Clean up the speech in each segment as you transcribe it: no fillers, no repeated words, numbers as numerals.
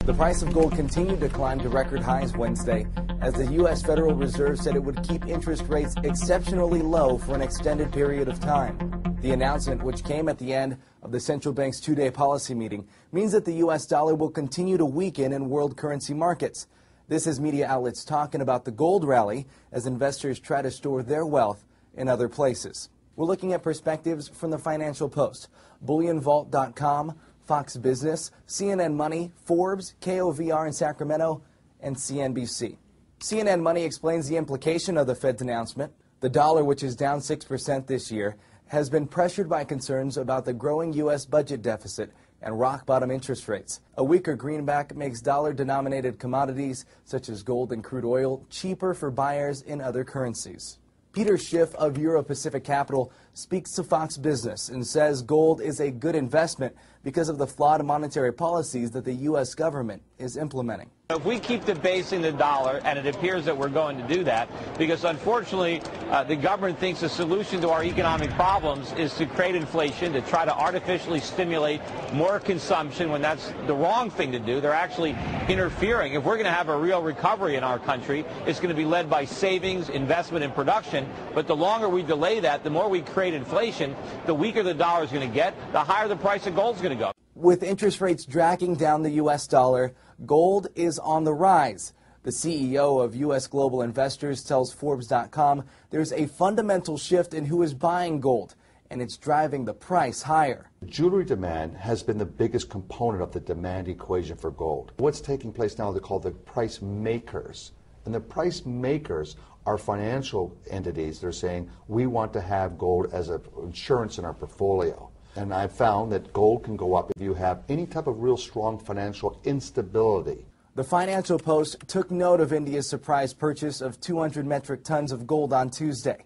The price of gold continued to climb to record highs Wednesday as the U.S. Federal Reserve said it would keep interest rates exceptionally low for an extended period of time. The announcement, which came at the end of the central bank's two-day policy meeting, means that the U.S. dollar will continue to weaken in world currency markets. This is media outlets talking about the gold rally as investors try to store their wealth in other places. We're looking at perspectives from the Financial Post, BullionVault.com, Fox Business, CNN Money, Forbes, KOVR in Sacramento, and CNBC. CNN Money explains the implication of the Fed's announcement. The dollar, which is down 6% this year, has been pressured by concerns about the growing U.S. budget deficit and rock-bottom interest rates. A weaker greenback makes dollar-denominated commodities, such as gold and crude oil, cheaper for buyers in other currencies. Peter Schiff of Euro-Pacific Capital speaks to Fox Business and says gold is a good investment because of the flawed monetary policies that the U.S. government is implementing. If we keep debasing the dollar, and it appears that we're going to do that, because unfortunately the government thinks the solution to our economic problems is to create inflation, to try to artificially stimulate more consumption when that's the wrong thing to do. They're actually interfering. If we're going to have a real recovery in our country, it's going to be led by savings, investment, and production. But the longer we delay that, the more we create inflation, the weaker the dollar is going to get, the higher the price of gold is going to go. With interest rates dragging down the U.S. dollar, gold is on the rise. The CEO of U.S. Global Investors tells Forbes.com there's a fundamental shift in who is buying gold, and it's driving the price higher. Jewelry demand has been the biggest component of the demand equation for gold. What's taking place now, they're called the price makers. And the price makers are financial entities. They're saying, we want to have gold as an insurance in our portfolio. And I've found that gold can go up if you have any type of real strong financial instability. The Financial Post took note of India's surprise purchase of 200 metric tons of gold on Tuesday.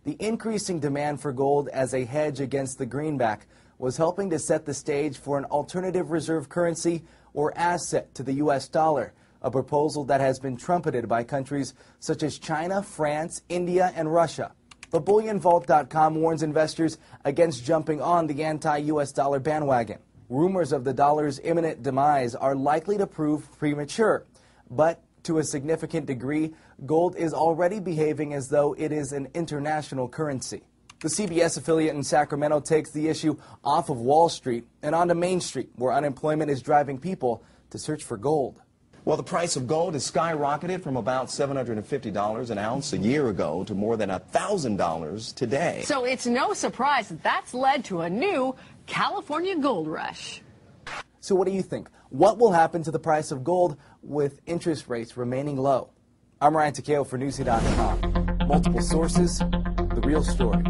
The increasing demand for gold as a hedge against the greenback was helping to set the stage for an alternative reserve currency or asset to the U.S. dollar, a proposal that has been trumpeted by countries such as China, France, India, and Russia. But BullionVault.com warns investors against jumping on the anti-U.S. dollar bandwagon. Rumors of the dollar's imminent demise are likely to prove premature. But to a significant degree, gold is already behaving as though it is an international currency. The CBS affiliate in Sacramento takes the issue off of Wall Street and onto Main Street, where unemployment is driving people to search for gold. Well, the price of gold has skyrocketed from about $750 an ounce a year ago to more than $1,000 today. So it's no surprise that that's led to a new California gold rush. So what do you think? What will happen to the price of gold with interest rates remaining low? I'm Ryan Takeo for Newsy.com. Multiple sources, the real story.